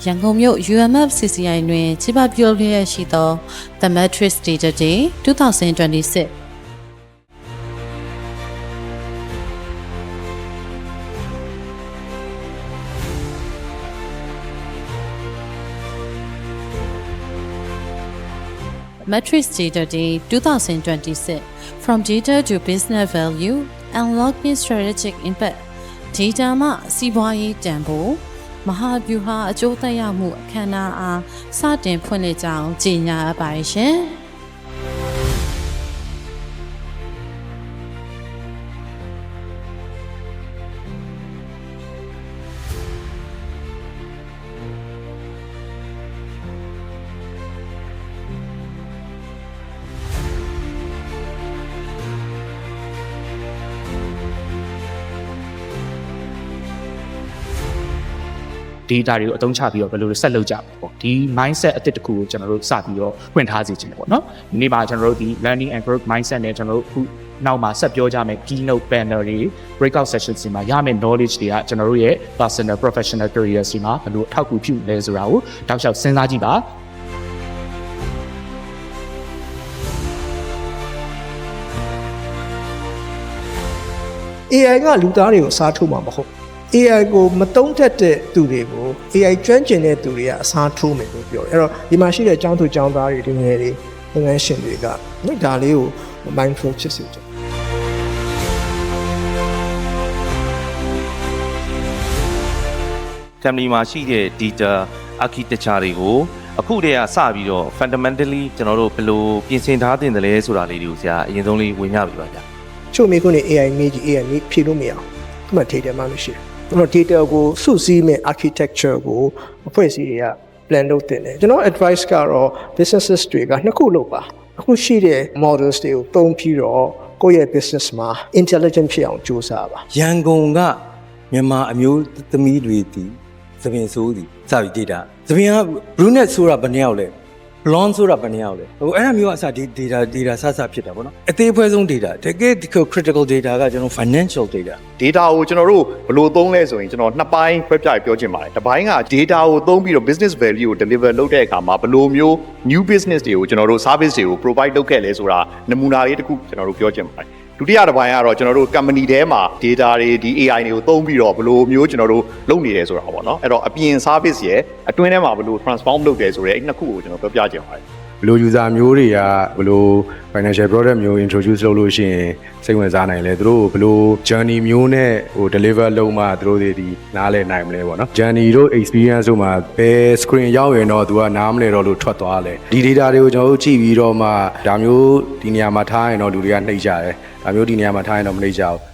ရန်ကုန်မြို့ UMFCCI တွင်ကျင်းပပြုလုပ်လျက်ရှိသော The Matrix Data Day 2026Matrix Data Day 2026 From Data to Business Value Unlocking Strategic Impact Data မှစီးပွားရေးတန်ဖိုးမဟာဗျူဟာအကျိုးသက်ရောက်မှုအခမ်းအနားအားစတင်ဖွင့်လှစ်ကြောင်းကြေညာအပ်ပါတယ်ရှင်။ data တွေကိုအသုံးချပြီးတော့ဘယ်လိုဆက်လုပ်ကြမလဲပေါ့ဒီ mindset အသစ်တစ်ခုကိုကျွန်တော်တို့စပြီးတော့ဖွင့်ထားစေချင်တယ်ပေါ့နော်ဒီနေ့မှာကျွန်တော်တို့ဒီ learning and growth mindset နဲ့ကျွန်တော်တို့အခုနောက်မှာဆက်ပြောကြမယ် keynote panel တွေ breakout sessions တွေမှာရမယ့် knowledge တွေကကျွန်တော်တို့ရဲ့ personal professional career တွေမှာဘယ်လိုအထောက်အကူပြုလဲဆိုတာကိုတောက်လျှောက်စဉ်းစားကြည့်ပါAI ကလူသားတွေကိုစားထိုးမှာမဟုတ် AI ကိုမတုံးတက်တဲ့သူတွေကို AI ကျွမ်းကျင်တဲ့သူတွေကအစားထိုးမယ်လို့ပြောတယ်အဲ့တော့ဒီမှာရှိတဲ့ကျောင်းသူကျောင်းသားတွေဒီငယ်တွေငယ်ရှင်တွေကဒါလေးကို mindful ဖြစ်စေချင် family မှာရှိတဲ့ data architecture တွေကိုအခုတည်းကစပြီးတော့ fundamentally ကျွန်တော်တို့ဘယ်လိုပြင်ဆင်ထားတင်တယ်လဲဆိုတာလေးတွေကိုဆရာအရင်ဆုံးလေးဝင်ပြပေးပါဗျာချို့မိခွန်းနေ AI မေးကြည့် AI မေးဖြေလို့မရအောင်ဒီမှာ data မှမရှိဘူးကျွန်တော် data ကိုစုစည်းမဲ့ architecture ကိုအဖွဲ့အစည်းတွေက plan လုပ်တင်တယ်ကျွန်တော် advice ကတော့ businesses တွေကနှစ်ခုလုပ်ပါအခုရှိတဲ့ models တွေကိုသုံးပြီးတော့ကိုယ့်ရဲ့ business မှာ intelligent ဖြစ်အောင်ကြိုးစားပါရန်ကုန်ကမြန်မာအမျိုးသမီးတွေတီသပင်ဆိုးတီစပြီး data သပင်က brunette ဆိုတာဘယ်နှယောက်လဲ blonde ဆိုတာဘယ်နှယောက်လဲဟိုအဲ့ဒါမျိုးကအစဒီ data ဆဖြစ်တာပေါ့နော်အသေးအဖွဲဆုံး data တကယ် critical data ကကျွန်တော် financial data data ကိုကျွန်တော်တို့ဘယ်လိုသုံးလဲဆိုရင်ကျွန်တော်နှစ်ပိုင်းခွဲပြပြောချင်ပါတယ်တစ်ပိုင်းက data ကိုသုံးပြီးတော့ business value ကို deliver လုပ်တဲ့အခါမှာဘယ်လိုမျိုး new business တွေကိုကျွန်တော်တို့ service တွေကို provide လုပ်ခဲ့လဲဆိုတာနမူနာလေးတစ်ခုကျွန်တော်တို့ပြောချင်ပါတယ်ဒုတိယတစ်ပိုင်းကတော့ကျွန်တော်တို့ company ထဲမှာ data တွေဒီ AI တွေကိုသုံးပြီးတော့ဘယ်လိုမျိုးကျွန်တော်တို့လုပ်နေတယ်ဆိုတာပေါ့နော်အဲ့တော့အပြင် service ရဲ့အတွင်းထဲမှာဘယ်လို transform လုပ်တယ်ဆိုတဲ့အဲ့နှစ်ခုကိုကျွန်တော်ပြောပြချင်ပါတယ်ဘယ်လို user မျိုးတွေကဘယ်လို financial product မျိုး introduce လုပ်လို့ရှိရင်စိတ်ဝင်စားနိုင်လဲသူတို့ဘယ်လို journey မျိုးနဲ့ဟို deliver လုပ်မှသူတို့တွေဒီနားလည်နိုင်မလဲပေါ့နော် journey တို့ experience တို့မှာဘယ် screen ရောက်ရင်တော့သူကနားမလဲတော့လို့ထွက်သွားလဲဒီ data တွေကိုကျွန်တော်တို့ကြည့်ပြီးတော့မှဒါမျိုးဒီနေရာမှာထားရင်တော့လူတွေကနှိပ်ကြတယ်ဒါမျိုးဒီနေရာမှာထားရင်တော့မနှိပ်ကြဘူး